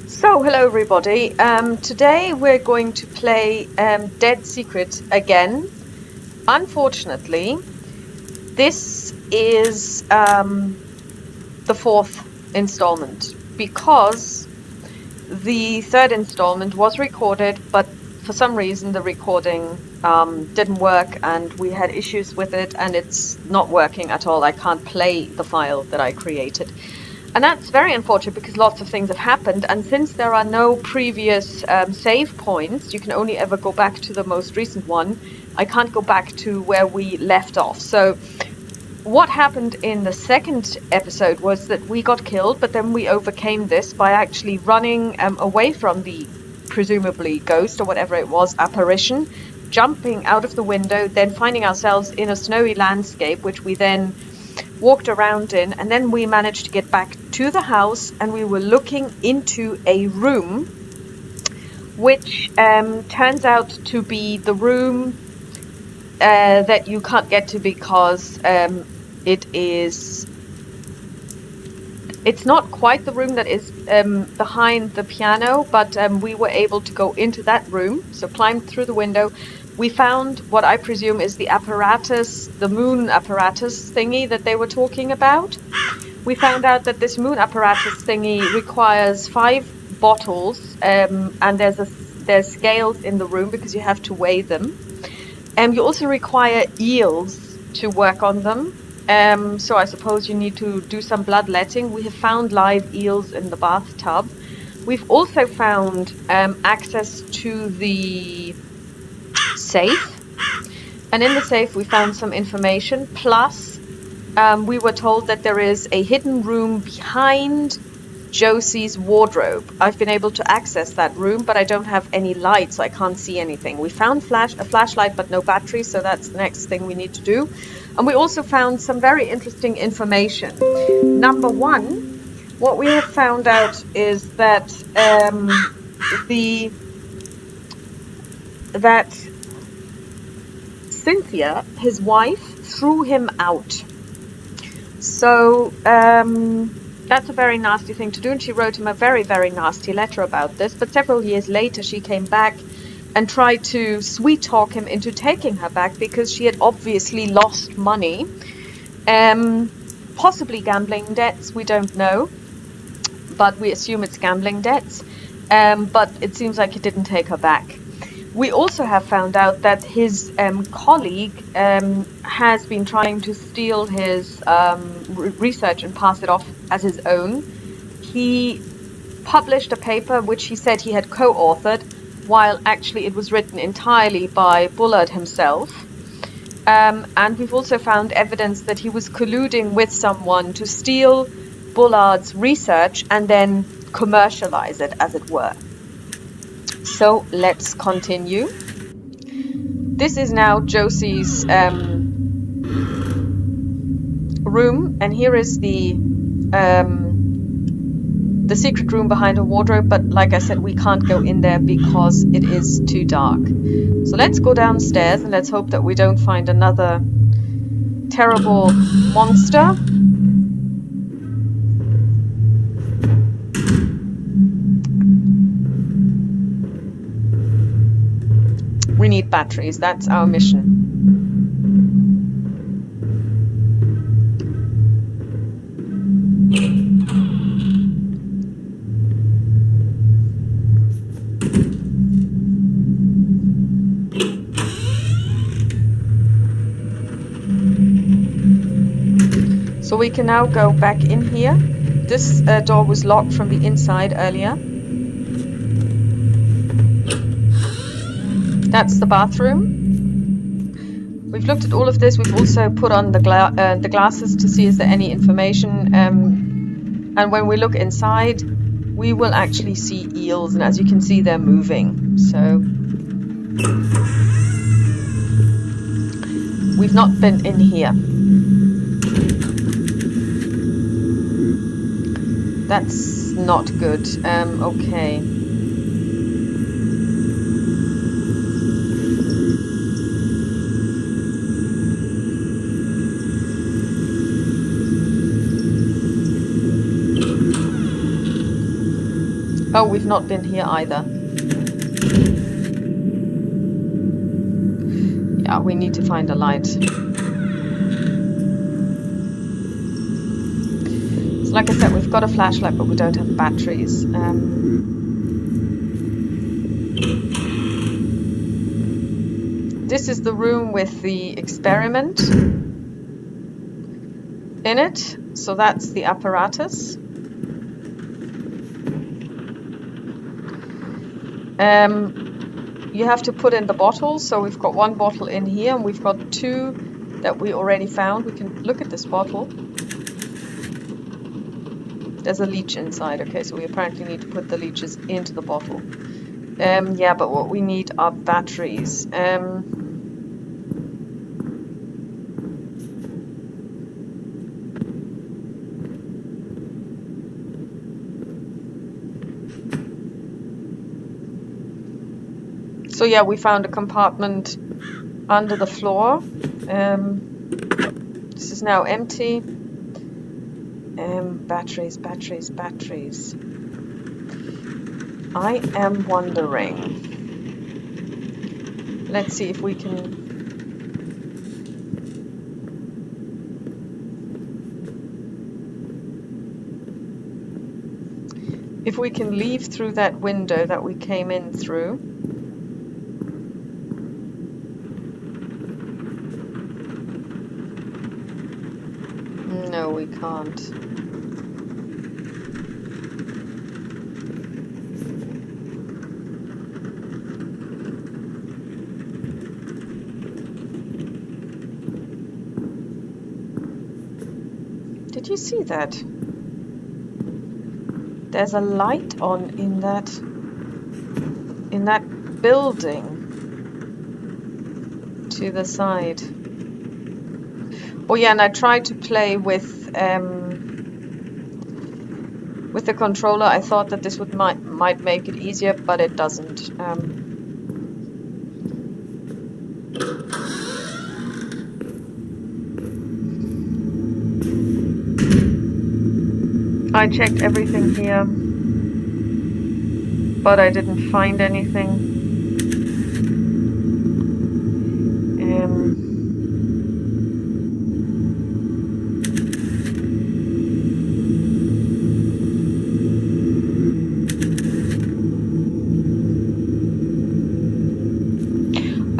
So, hello everybody. Today we're going to play Dead Secret again. Unfortunately, this is the fourth installment because the third installment was recorded, but for some reason the recording didn't work and we had issues with it and it's not working at all. I can't play the file that I created. And that's very unfortunate because lots of things have happened, and since there are no previous save points, you can only ever go back to the most recent one. I can't go back to where we left off. So what happened in the second episode was that we got killed, but then we overcame this by actually running away from the presumably ghost or whatever it was, apparition, jumping out of the window, then finding ourselves in a snowy landscape, which we then walked around in, and then we managed to get back to the house, and we were looking into a room which turns out to be the room that you can't get to because it's not quite the room that is behind the piano, but we were able to go into that room, so climbed through the window. We found what I presume is the apparatus, the moon apparatus thingy that they were talking about. We found out that this moon apparatus thingy requires 5 bottles, and there's scales in the room because you have to weigh them. You also require eels to work on them. So I suppose you need to do some bloodletting. We have found live eels in the bathtub. We've also found access to the safe, and in the safe we found some information, plus we were told that there is a hidden room behind Josie's wardrobe. I've been able to access that room, but I don't have any light, so I can't see anything. We found a flashlight but no battery, so that's the next thing we need to do. And we also found some very interesting information. Number one, what we have found out is that Cynthia, his wife, threw him out. So that's a very nasty thing to do, and she wrote him a very, very nasty letter about this. But several years later she came back and tried to sweet talk him into taking her back because she had obviously lost money, possibly gambling debts, we don't know, but we assume it's gambling debts. But it seems like he didn't take her back. We also have found out that his colleague has been trying to steal his research and pass it off as his own. He published a paper which he said he had co-authored, while actually it was written entirely by Bullard himself. And we've also found evidence that he was colluding with someone to steal Bullard's research and then commercialize it, as it were. So let's continue. This is now Josie's room, and here is the secret room behind her wardrobe, but like I said, we can't go in there because it is too dark. So let's go downstairs and let's hope that we don't find another terrible monster. We need batteries, that's our mission. So we can now go back in here. This door was locked from the inside earlier. That's the bathroom. We've looked at all of this. We've also put on the glasses to see is there any information. And when we look inside, we will actually see eels. And as you can see, they're moving. So we've not been in here. That's not good. Okay. Oh, we've not been here either. Yeah, we need to find a light. So like I said, we've got a flashlight, but we don't have batteries. This is the room with the experiment in it. So that's the apparatus. You have to put in the bottles. So we've got one bottle in here, and we've got two that we already found. We can look at this bottle. There's a leech inside. Okay, so we apparently need to put the leeches into the bottle. Yeah, but what we need are batteries. So yeah, we found a compartment under the floor. This is now empty. Batteries. I am wondering. Let's see if we can. If we can leave through that window that we came in through. No, we can't. Did you see that? There's a light on in that building to the side. Oh yeah, and I tried to play with the controller. I thought that this might make it easier, but it doesn't. I checked everything here, but I didn't find anything.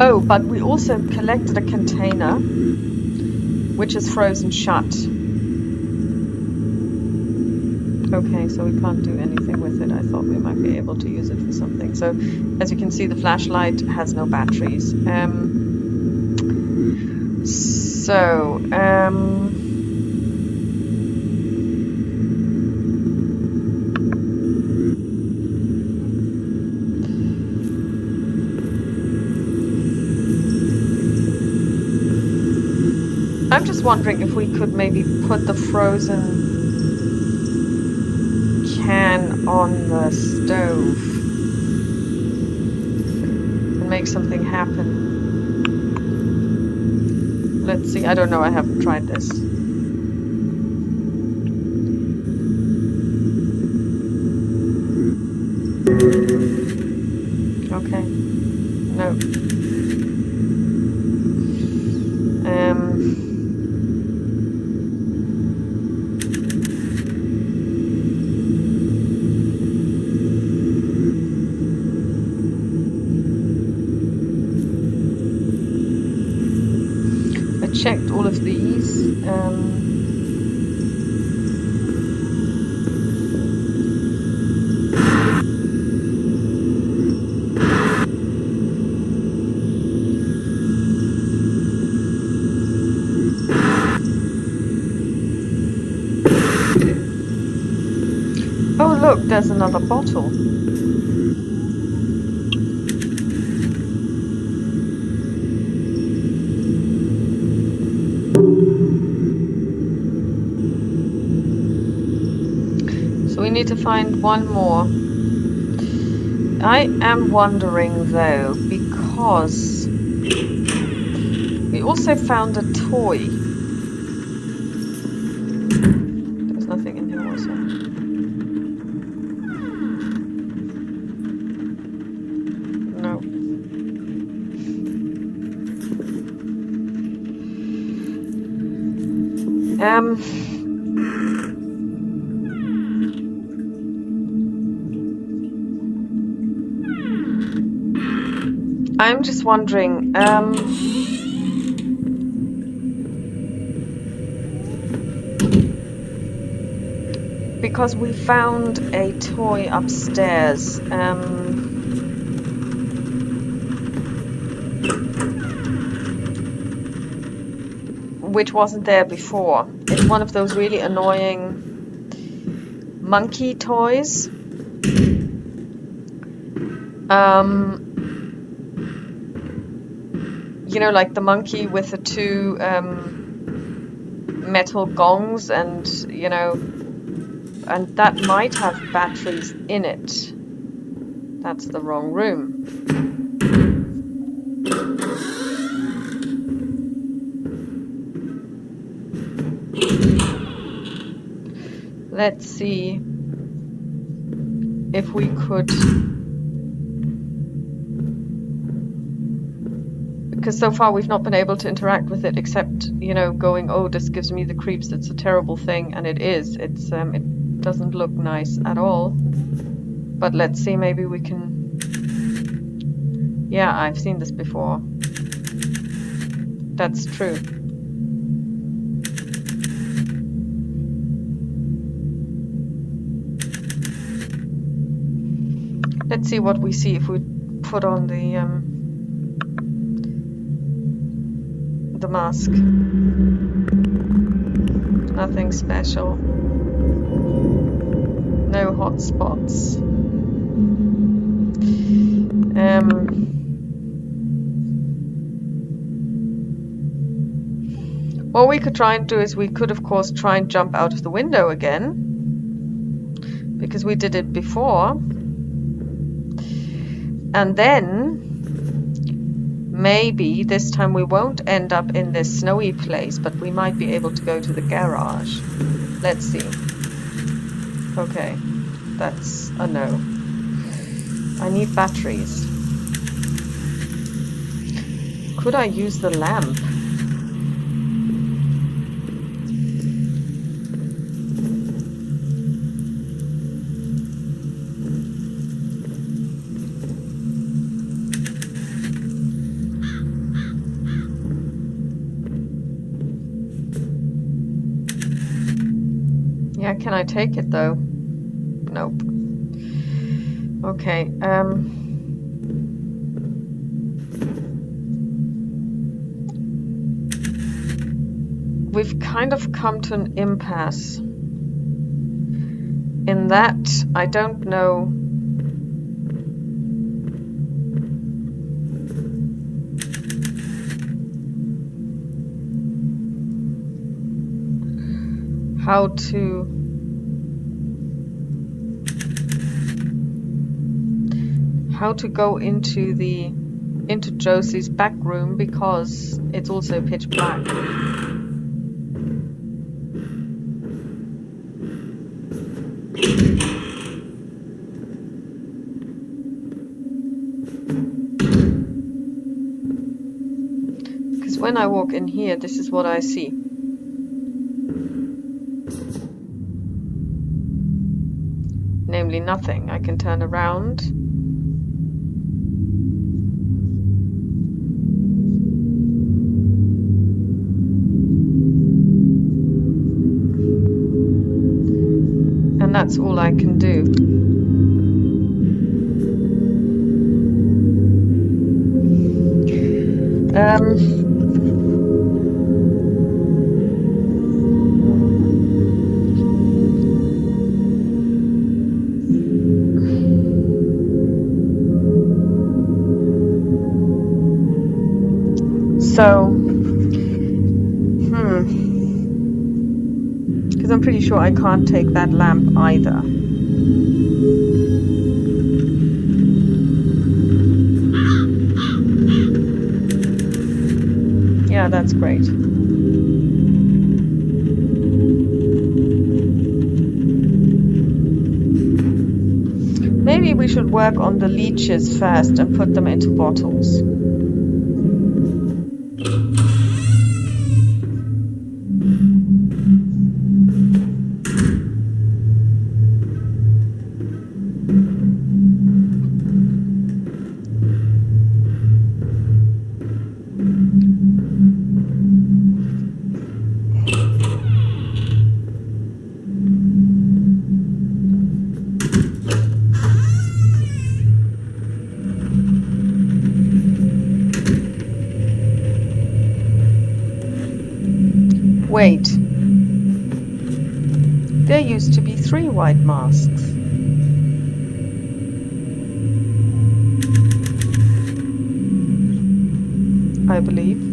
Oh, but we also collected a container which is frozen shut. Okay, so we can't do anything with it. I thought we might be able to use it for something. So, as you can see, the flashlight has no batteries. I'm just wondering if we could maybe put the frozen can on the stove and make something happen. Let's see. I don't know. I haven't tried this. Okay. No. Checked all of these. Oh look, there's another bottle. We need to find one more. I am wondering though, because we also found a toy. There's nothing in here also. I'm just wondering, because we found a toy upstairs, which wasn't there before. It's one of those really annoying monkey toys. You know, like the monkey with the two metal gongs, and you know, and that might have batteries in it. That's the wrong room. Let's see if we could, because so far we've not been able to interact with it except, you know, going, oh, this gives me the creeps, it's a terrible thing, and it is. It's it doesn't look nice at all. But let's see, maybe we can. Yeah, I've seen this before. That's true. Let's see what we see if we put on the mask. Nothing special. No hot spots. What we could try and do is we could, of course, try and jump out of the window again, because we did it before. And then maybe this time we won't end up in this snowy place, but we might be able to go to the garage. Let's see. Okay, that's a no. I need batteries. Could I use the lamp? Yeah, can I take it though? Nope. Okay, we've kind of come to an impasse in that I don't know how to go into Josie's back room, because it's also pitch black. Because when I walk in here, this is what I see. Namely nothing. I can turn around. And that's all I can do. So, because I'm pretty sure I can't take that lamp either. Yeah, that's great. Maybe we should work on the leeches first and put them into bottles. wait. There used to be 3 white masks. I believe.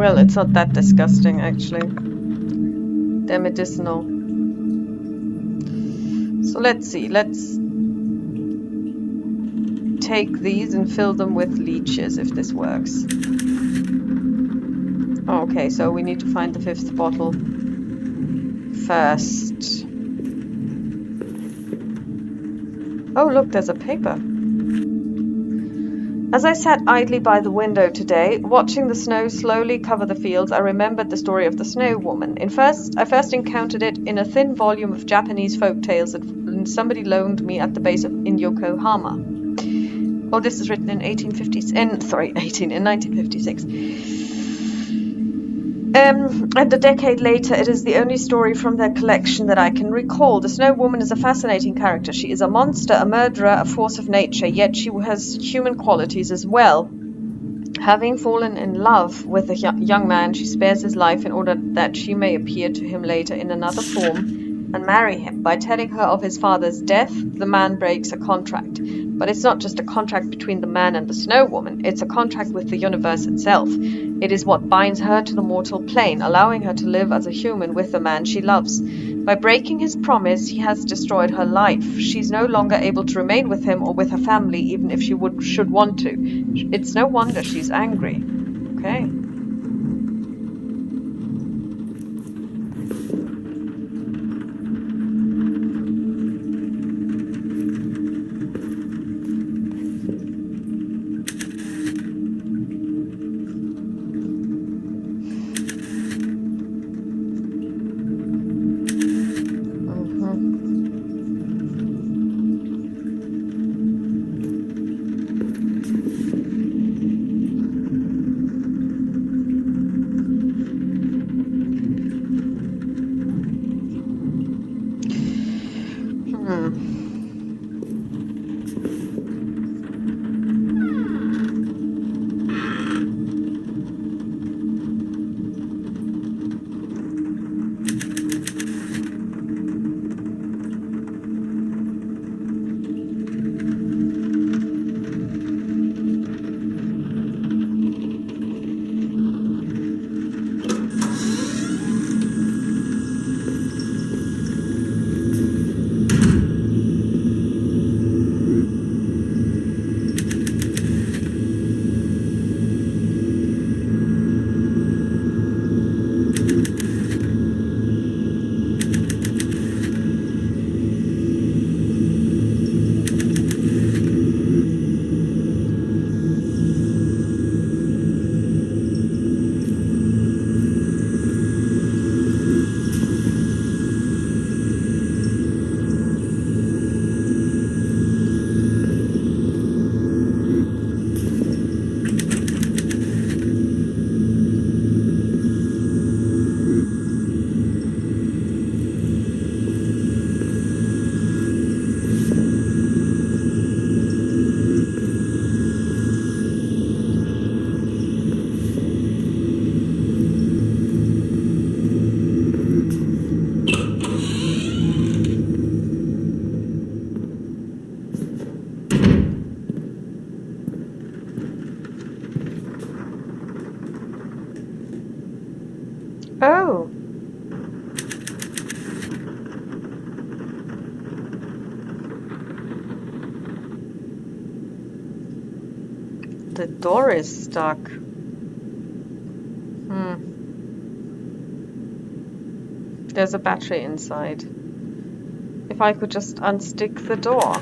Well, it's not that disgusting, actually. They're medicinal. So let's see. Let's take these and fill them with leeches, if this works. Okay, so we need to find the 5th bottle first. Oh, look, there's a paper. As I sat idly by the window today, watching the snow slowly cover the fields, I remembered the story of the Snow Woman. I first encountered it in a thin volume of Japanese folk tales that somebody loaned me at the base in Yokohama. Oh, this is written in 1956. And a decade later, it is the only story from their collection that I can recall. The Snow Woman is a fascinating character. She is a monster, a murderer, a force of nature, yet she has human qualities as well. Having fallen in love with a young man, she spares his life in order that she may appear to him later in another form and marry him. By telling her of his father's death, the man breaks a contract. But it's not just a contract between the man and the Snow Woman, it's a contract with the universe itself. It is what binds her to the mortal plane, allowing her to live as a human with the man she loves. By breaking his promise, he has destroyed her life. She's no longer able to remain with him or with her family, even if she should want to. It's no wonder she's angry. Okay. Oh. The door is stuck. There's a battery inside. If I could just unstick the door.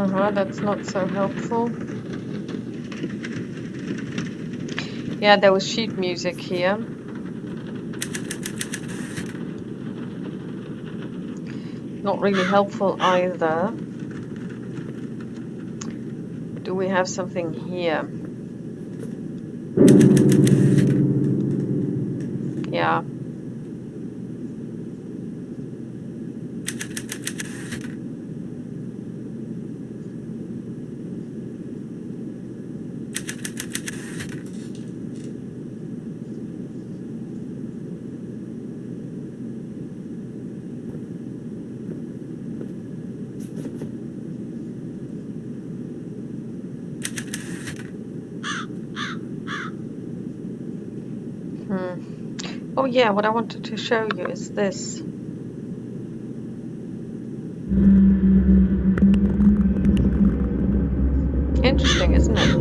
That's not so helpful. Yeah, there was sheet music here. Not really helpful either. Do we have something here? Yeah. Oh yeah, what I wanted to show you is this. Interesting, isn't it?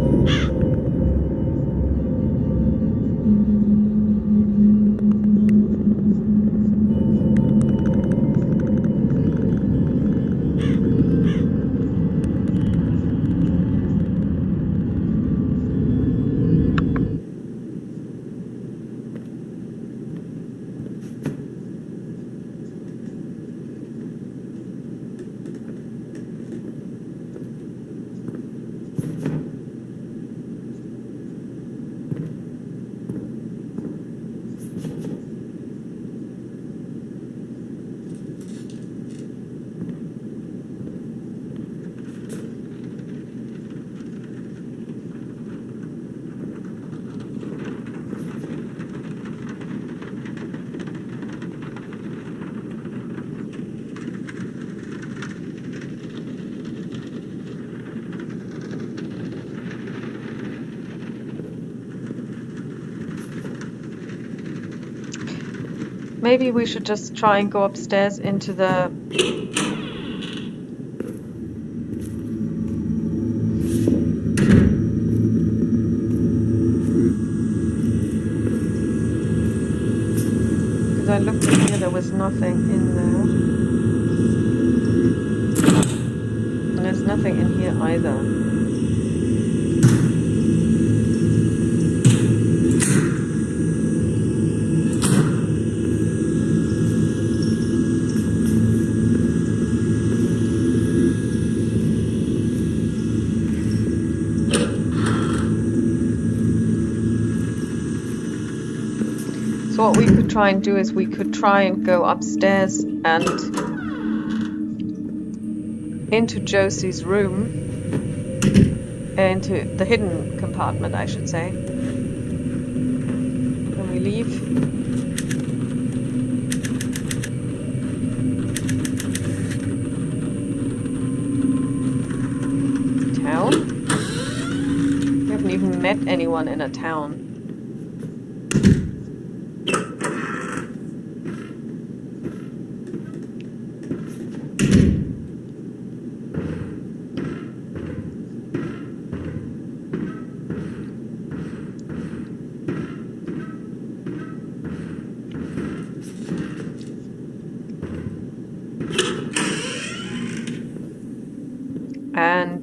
Maybe we should just try and go upstairs into the... Because I looked in here, there was nothing in there. And there's nothing in here either. So what we could try and do is we could try and go upstairs and into Josie's room, into the hidden compartment, I should say. Can we leave? Town? We haven't even met anyone in a town.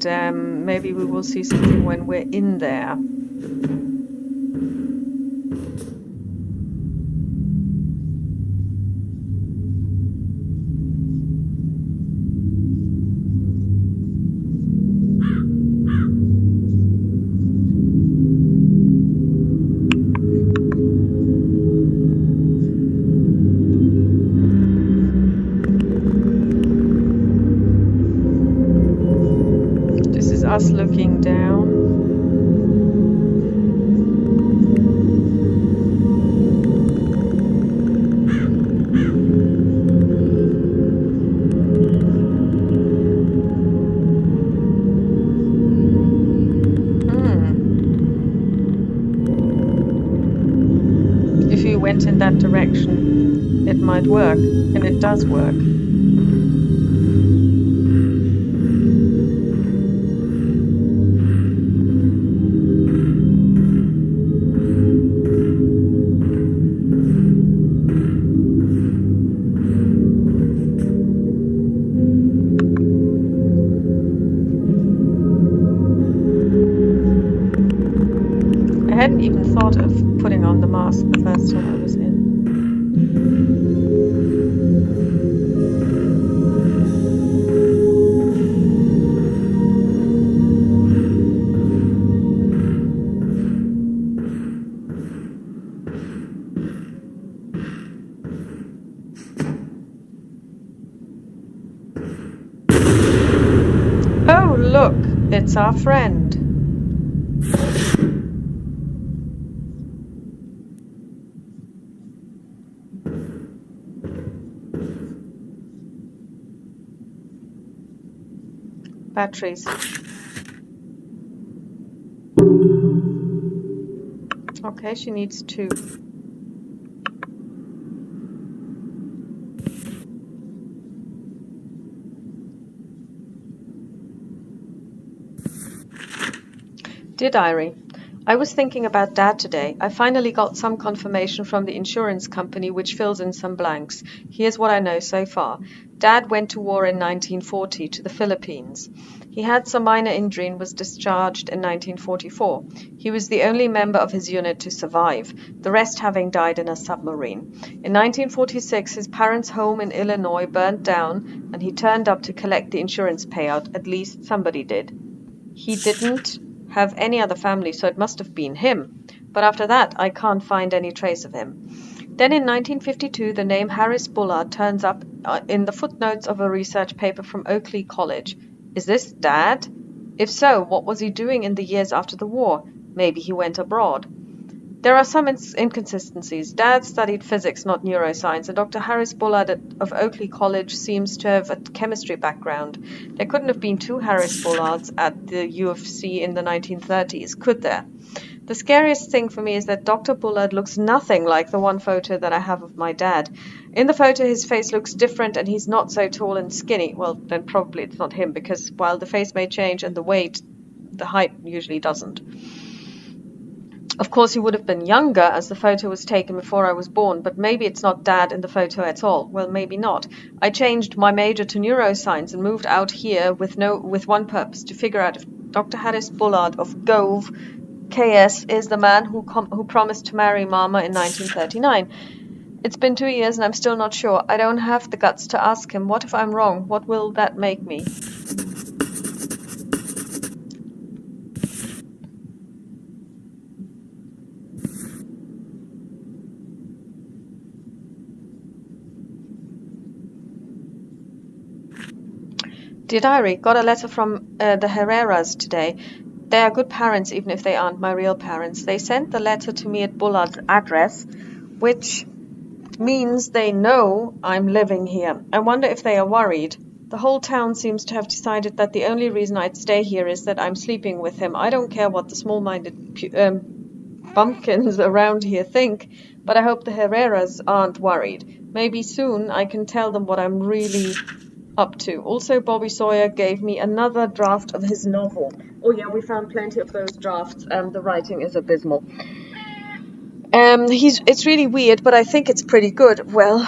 And maybe we will see something when we're in there. This is us looking down. If you went in that direction, it might work, and it does work. even thought of putting on the mask the first time I was in. Oh, look, it's our friend. Batteries. Okay, she needs 2. Dear Diary, I was thinking about Dad today. I finally got some confirmation from the insurance company which fills in some blanks. Here's what I know so far. Dad went to war in 1940 to the Philippines. He had some minor injury and was discharged in 1944. He was the only member of his unit to survive, the rest having died in a submarine. In 1946, his parents' home in Illinois burnt down and he turned up to collect the insurance payout. At least somebody did. He didn't have any other family, so it must have been him. But after that, I can't find any trace of him. Then in 1952, the name Harris Bullard turns up in the footnotes of a research paper from Oakley College. Is this Dad? If so, what was he doing in the years after the war? Maybe he went abroad. There are some inconsistencies. Dad studied physics, not neuroscience, and Dr. Harris Bullard of Oakley College seems to have a chemistry background. There couldn't have been 2 Harris Bullards at the U of C in the 1930s, could there? The scariest thing for me is that Dr. Bullard looks nothing like the one photo that I have of my dad. In the photo, his face looks different and he's not so tall and skinny. Well, then probably it's not him, because while the face may change and the weight, the height usually doesn't. Of course, he would have been younger as the photo was taken before I was born, but maybe it's not Dad in the photo at all. Well, maybe not. I changed my major to neuroscience and moved out here with one purpose, to figure out if Dr. Harris Bullard of Gove, KS, is the man who promised to marry Mama in 1939. It's been 2 years and I'm still not sure. I don't have the guts to ask him. What if I'm wrong? What will that make me? Dear Diary, got a letter from the Herreras today. They are good parents, even if they aren't my real parents. They sent the letter to me at Bullard's address, which means they know I'm living here. I wonder if they are worried. The whole town seems to have decided that the only reason I'd stay here is that I'm sleeping with him. I don't care what the small-minded bumpkins around here think, but I hope the Herreras aren't worried. Maybe soon I can tell them what I'm really up to. Also, Bobby Sawyer gave me another draft of his novel. Oh yeah, we found plenty of those drafts. The writing is abysmal. It's really weird, but I think it's pretty good. Well,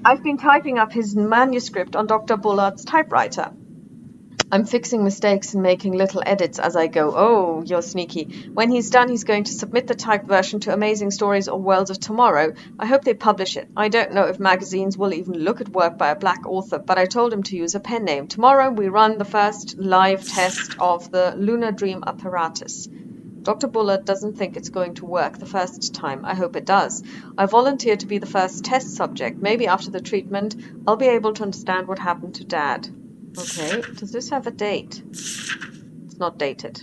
I've been typing up his manuscript on Dr. Bullard's typewriter. I'm fixing mistakes and making little edits as I go. Oh, you're sneaky. When he's done, he's going to submit the typed version to Amazing Stories or Worlds of Tomorrow. I hope they publish it. I don't know if magazines will even look at work by a black author, but I told him to use a pen name. Tomorrow we run the first live test of the Lunar Dream apparatus. Dr. Bullard doesn't think it's going to work the first time. I hope it does. I volunteered to be the first test subject. Maybe after the treatment, I'll be able to understand what happened to Dad. Okay, does this have a date? It's not dated.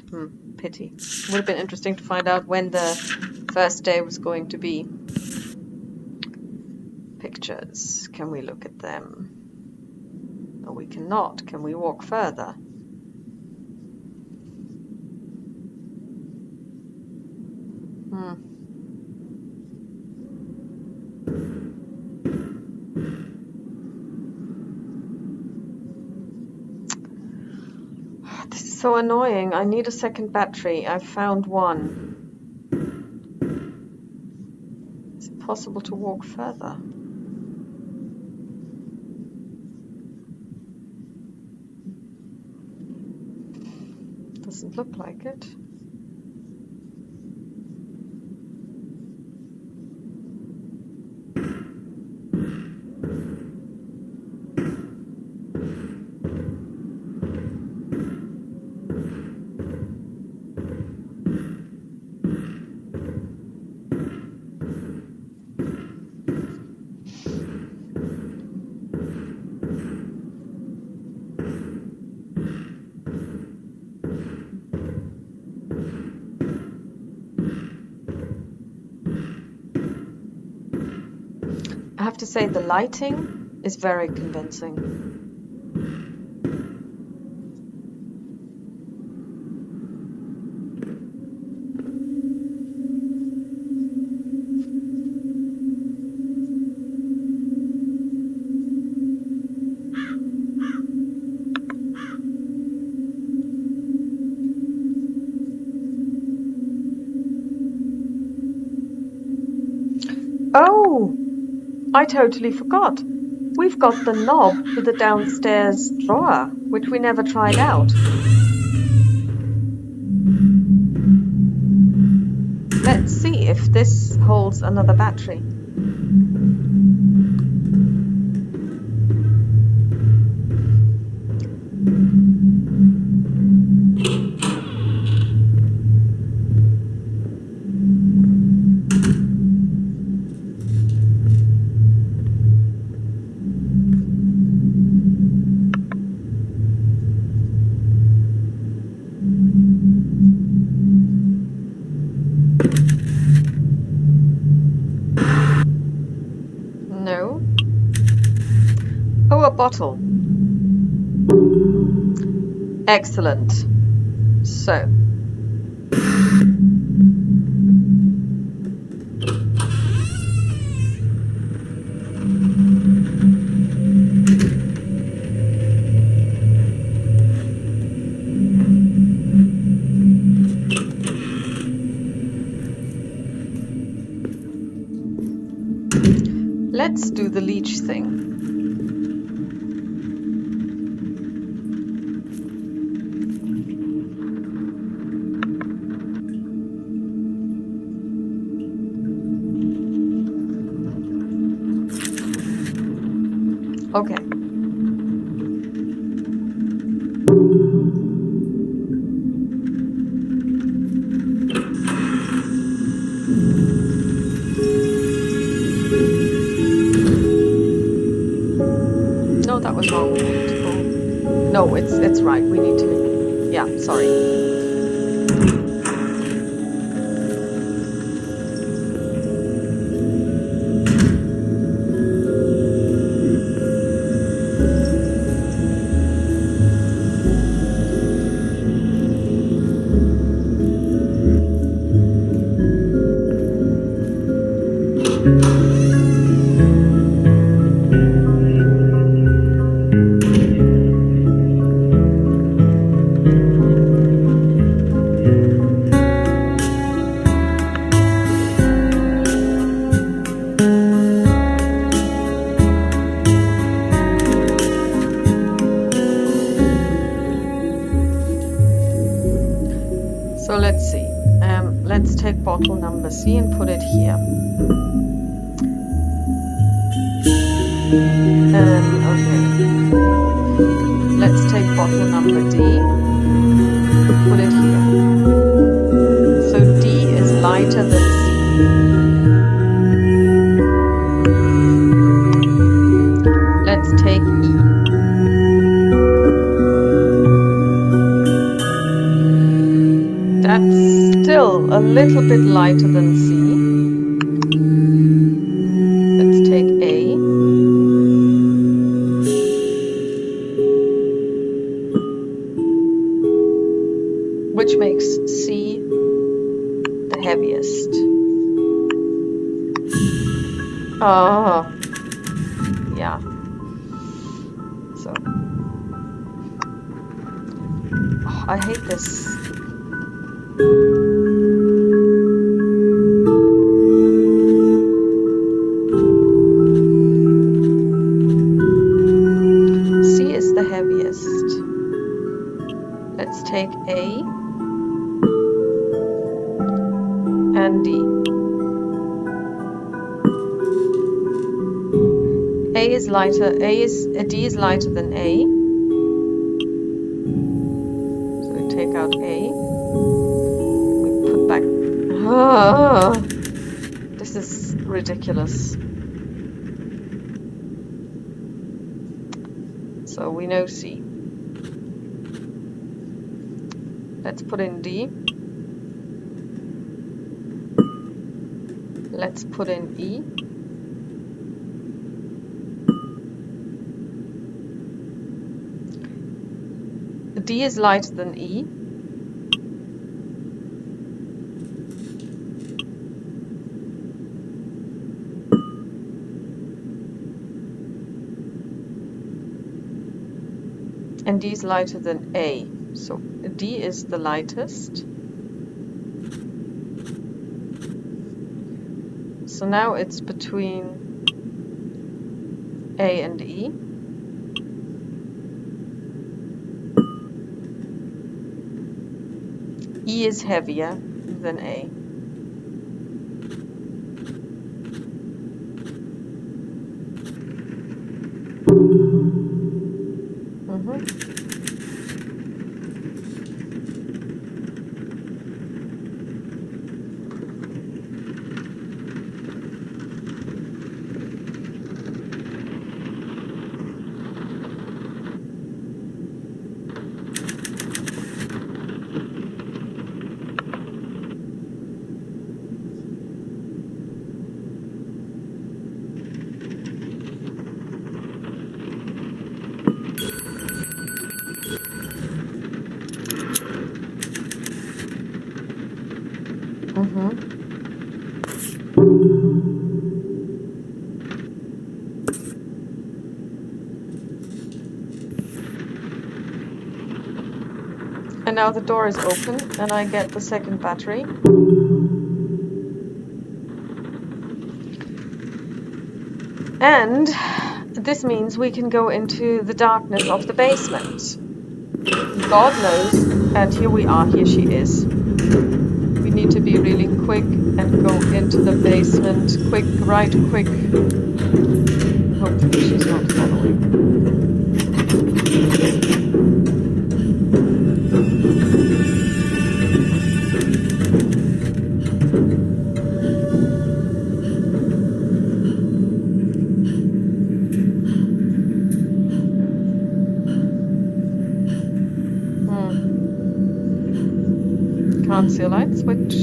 Pity. Would have been interesting to find out when the first day was going to be. Pictures. Can we look at them? No, we cannot. Can we walk further? This is so annoying. I need a second battery. I've found one. Is it possible to walk further? Doesn't look like it. have to say the lighting is very convincing. Oh, I totally forgot. We've got the knob to the downstairs drawer, which we never tried out. Let's see if this holds another battery. No. Oh, a bottle. Excellent. So. Let's do the leech thing. Okay. No, that was wrong. We need to go. No, it's right. We need to. Yeah, sorry. So let's see. Let's take bottle number C and put it here. Okay. Let's take bottle number D, put it here. So D is lighter than C. Let's take E. That's still a little bit lighter than C. Let's take A. Which makes C the heaviest. Oh, yeah. So, oh, I hate this. C is the heaviest. Let's take A and D. D is lighter than A. So we take out A. We put back. This is ridiculous. So we know C. Let's put in D. Let's put in E. D is lighter than E. And D is lighter than A. So D is the lightest. So now it's between A and E. E is heavier than A. And now the door is open and I get the second battery. And this means we can go into the darkness of the basement. God knows, and here we are, here she is. We need to be really quick and go into the basement. Quick, right, quick. Hopefully she's not following. Can't see a light switch.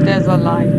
There's a light.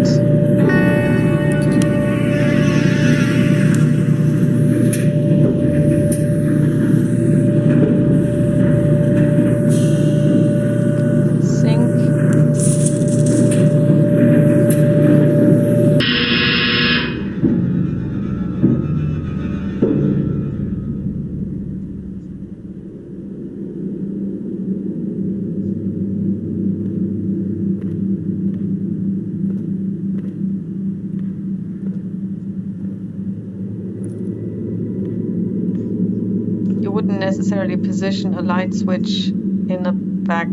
You wouldn't necessarily position a light switch in the back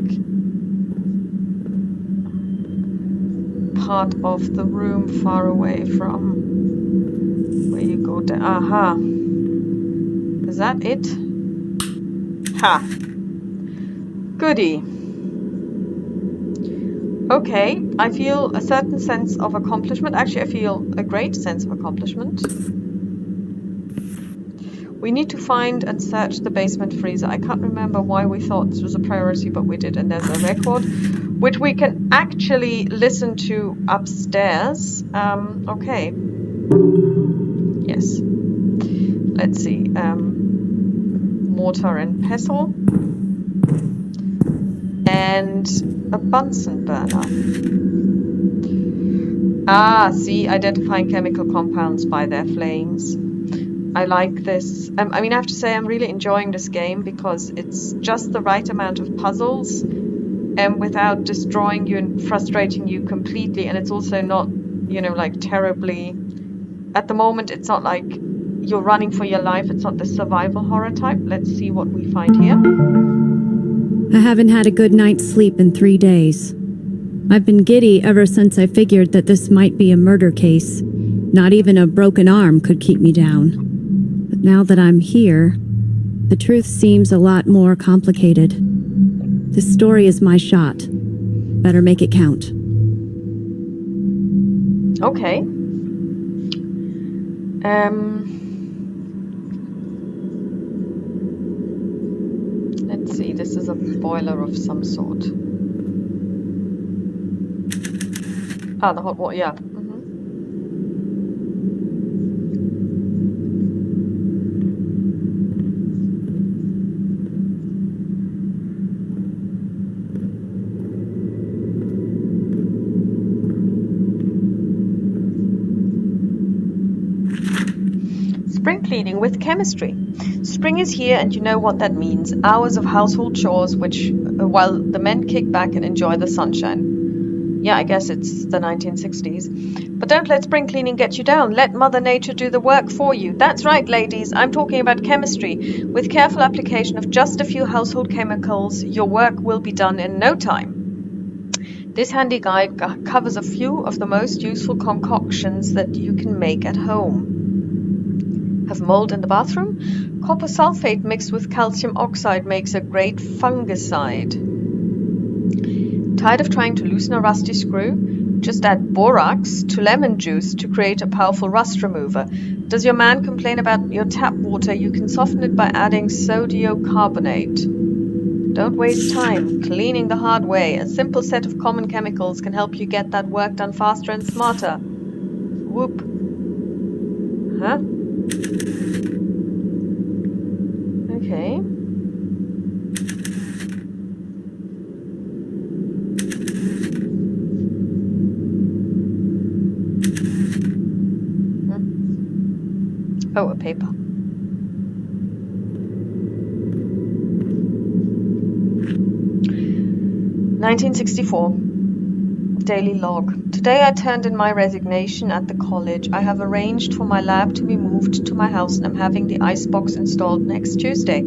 part of the room far away from where you go down. Aha. Is that it? Ha. Goody. Okay, I feel a certain sense of accomplishment. Actually, I feel a great sense of accomplishment. We need to find and search the basement freezer. I can't remember why we thought this was a priority, but we did. And there's a record, which we can actually listen to upstairs. Okay. Yes. Let's see. Mortar and pestle. And a Bunsen burner. Ah, see, identifying chemical compounds by their flames. I like this. I mean, I have to say I'm really enjoying this game because it's just the right amount of puzzles without destroying you and frustrating you completely. And it's also not, you know, like terribly... At the moment, it's not like you're running for your life. It's not the survival horror type. Let's see what we find here. I haven't had a good night's sleep in 3 days. I've been giddy ever since I figured that this might be a murder case. Not even a broken arm could keep me down. But now that I'm here, the truth seems a lot more complicated. This story is my shot. Better make it count. Okay. Let's see, this is a boiler of some sort. Ah, the hot water, yeah. Spring cleaning with chemistry. Spring is here and you know what that means. Hours of household chores while the men kick back and enjoy the sunshine. Yeah, I guess it's the 1960s. But don't let spring cleaning get you down. Let Mother Nature do the work for you. That's right, ladies. I'm talking about chemistry. With careful application of just a few household chemicals, your work will be done in no time. This handy guide covers a few of the most useful concoctions that you can make at home. Have mold in the bathroom? Copper sulfate mixed with calcium oxide makes a great fungicide. Tired of trying to loosen a rusty screw? Just add borax to lemon juice to create a powerful rust remover. Does your man complain about your tap water? You can soften it by adding sodium carbonate. Don't waste time cleaning the hard way. A simple set of common chemicals can help you get that work done faster and smarter. Whoop. Huh? Okay. Oh, a paper. "1964. Daily log. Today I turned in my resignation at the college. I have arranged for my lab to be moved to my house and I'm having the icebox installed next Tuesday.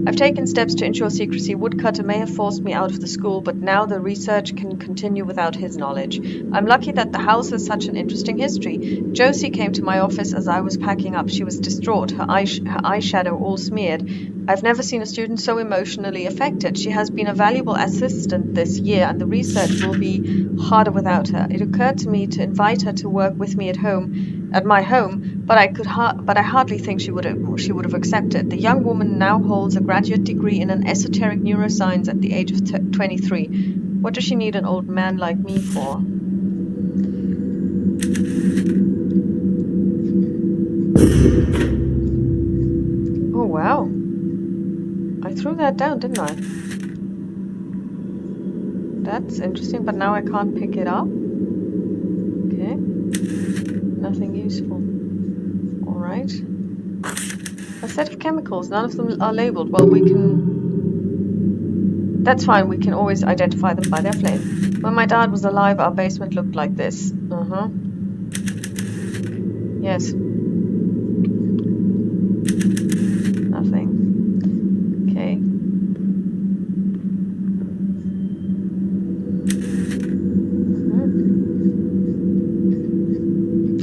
I've taken steps to ensure secrecy. Woodcutter may have forced me out of the school, but now the research can continue without his knowledge. I'm lucky that the house has such an interesting history. Josie came to my office as I was packing up. She was distraught, her eyeshadow all smeared. I've never seen a student so emotionally affected. She has been a valuable assistant this year, and the research will be harder without her. It occurred to me to invite her to work with me at my home, but I hardly think she would have accepted. The young woman now holds a graduate degree in an esoteric neuroscience at the age of 23. What does she need an old man like me for? Oh, wow. I threw that down, didn't I? That's interesting, but now I can't pick it up. Okay. Nothing useful. Alright. A set of chemicals. None of them are labeled. Well, we can... That's fine. We can always identify them by their flame. When my dad was alive, our basement looked like this. Yes. Nothing. Okay.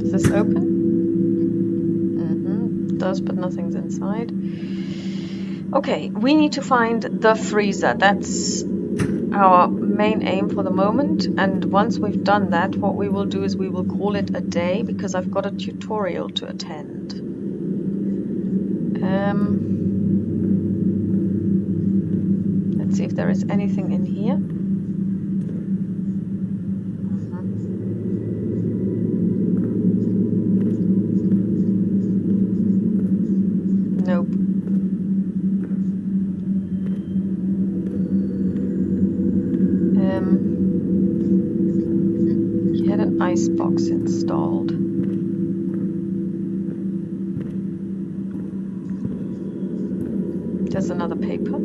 Is this open? It does, but nothing's inside. Okay, we need to find the freezer. That's our main aim for the moment, and once we've done that, what we will do is we will call it a day because I've got a tutorial to attend. Let's see if there is anything in here. Nope. He had an icebox installed. There's another paper.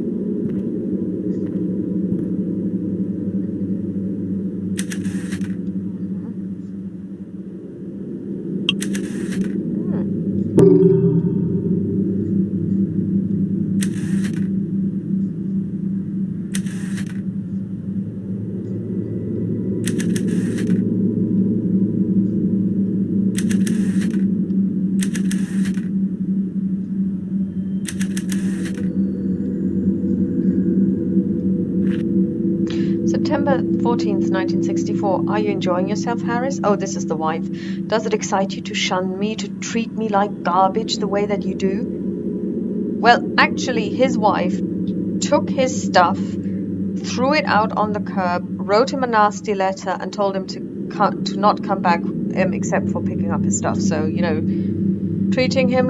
14th, 1964. Are you enjoying yourself, Harris? Oh, this is the wife. Does it excite you to shun me, to treat me like garbage the way that you do? Well, actually, his wife took his stuff, threw it out on the curb, wrote him a nasty letter, and told him to not come back except for picking up his stuff. So, you know, treating her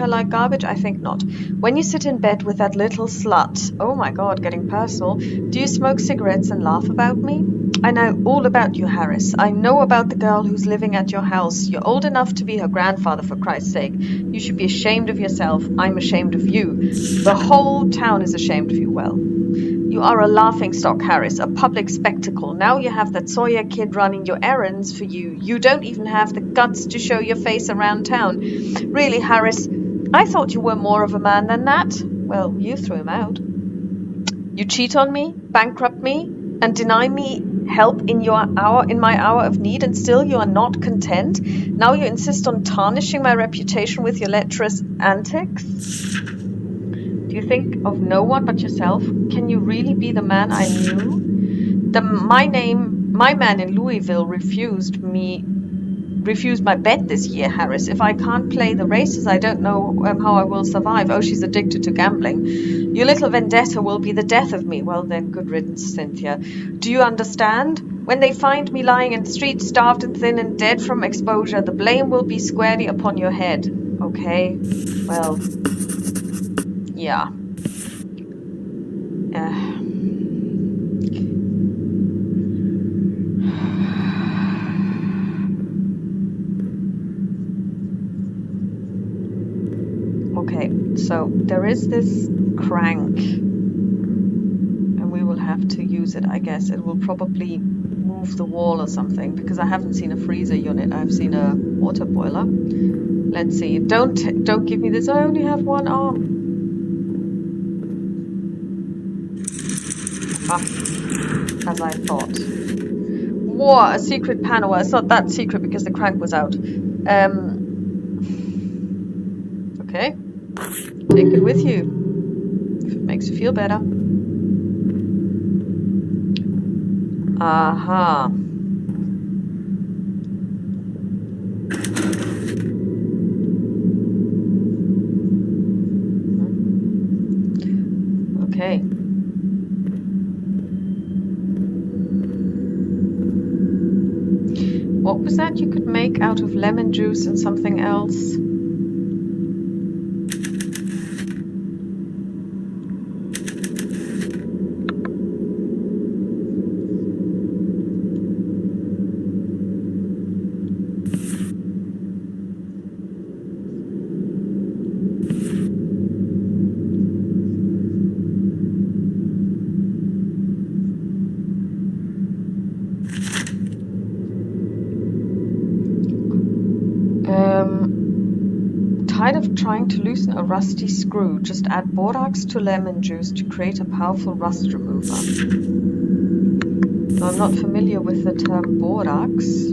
like garbage? I think not. When you sit in bed with that little slut, oh my God, getting personal, do you smoke cigarettes and laugh about me? I know all about you, Harris. I know about the girl who's living at your house. You're old enough to be her grandfather, for Christ's sake. You should be ashamed of yourself. I'm ashamed of you. The whole town is ashamed of you. Well, you are a laughingstock, Harris, a public spectacle. Now you have that Sawyer kid running your errands for you. You don't even have the guts to show your face around town. Really, Harris, I thought you were more of a man than that. Well, you threw him out. You cheat on me, bankrupt me, and deny me help in my hour of need, and still you are not content. Now you insist on tarnishing my reputation with your lecherous antics. Do you think of no one but yourself? Can you really be the man I knew? My man in Louisville refused my bet this year, Harris. If I can't play the races, I don't know how I will survive. Oh, she's addicted to gambling. Your little vendetta will be the death of me. Well, then, good riddance, Cynthia. Do you understand? When they find me lying in the street, starved and thin and dead from exposure, the blame will be squarely upon your head. Okay? Well, yeah. Okay, so there is this crank, and we will have to use it, I guess. It will probably move the wall or something, because I haven't seen a freezer unit. I've seen a water boiler. Let's see. Don't give me this. I only have one arm. Ah, as I thought. Whoa, a secret panel. Well, it's not that secret because the crank was out. Okay. Take it with you, if it makes you feel better. Aha. Okay. What was that you could make out of lemon juice and something else? Tired of trying to loosen a rusty screw, just add borax to lemon juice to create a powerful rust remover. Now, I'm not familiar with the term borax.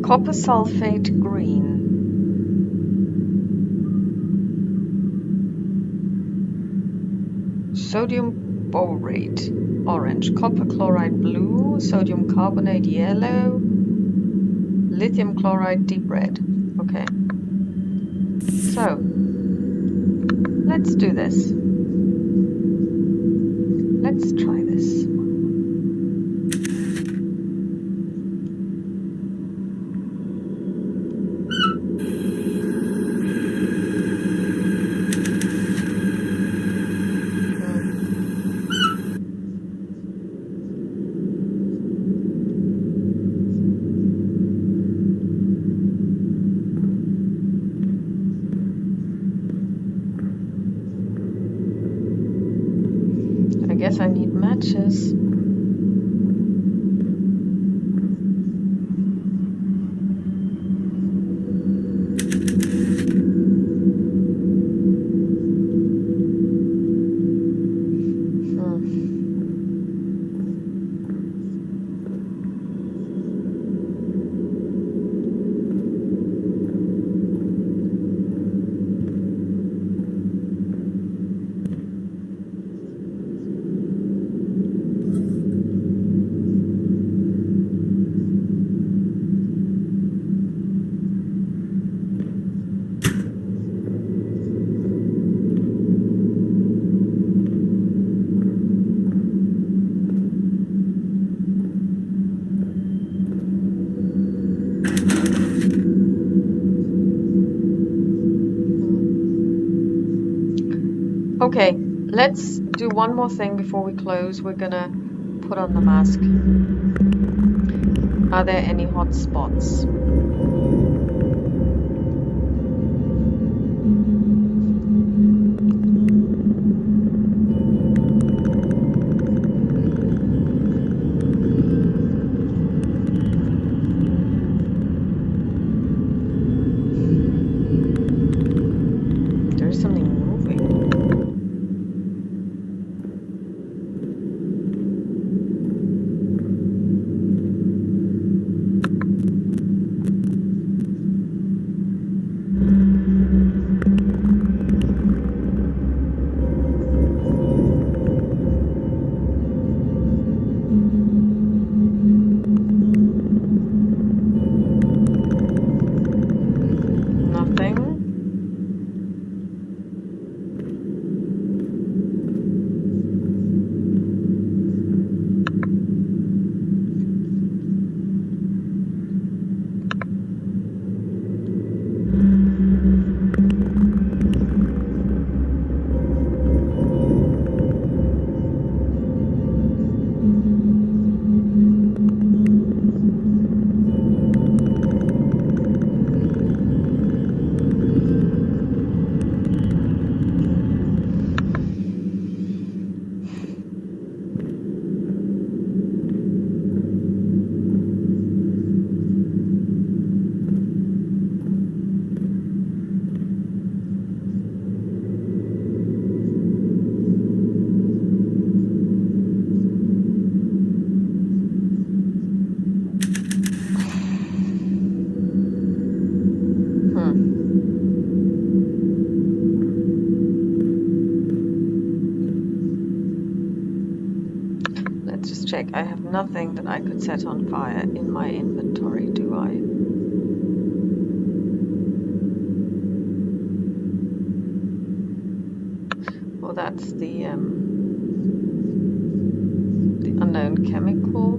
Copper sulfate green. Sodium borate orange. Copper chloride blue. Sodium carbonate yellow. Lithium chloride deep red. Okay. So, let's do this. Let's try this. Okay, let's do one more thing before we close. We're gonna put on the mask. Are there any hot spots? There's something moving. Nothing. Let's just check. I have nothing that I could set on fire in my inventory, do I? Well, that's the unknown chemical.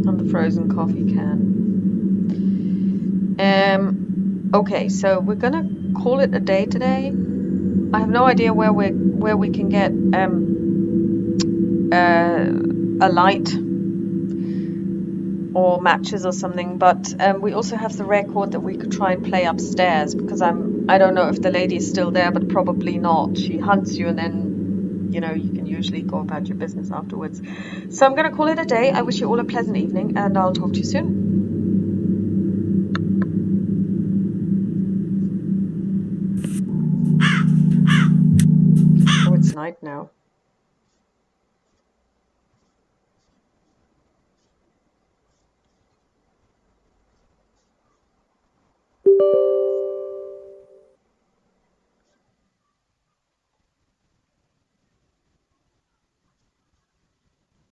And the frozen coffee can. Okay, so we're gonna call it a day today. I have no idea where we can get a light or matches or something, but we also have the record that we could try and play upstairs, because I don't know if the lady is still there, but probably not. She hunts you and then, you know, you can usually go about your business afterwards. So I'm gonna call it a day. I wish you all a pleasant evening, and I'll talk to you soon. Oh, it's night now.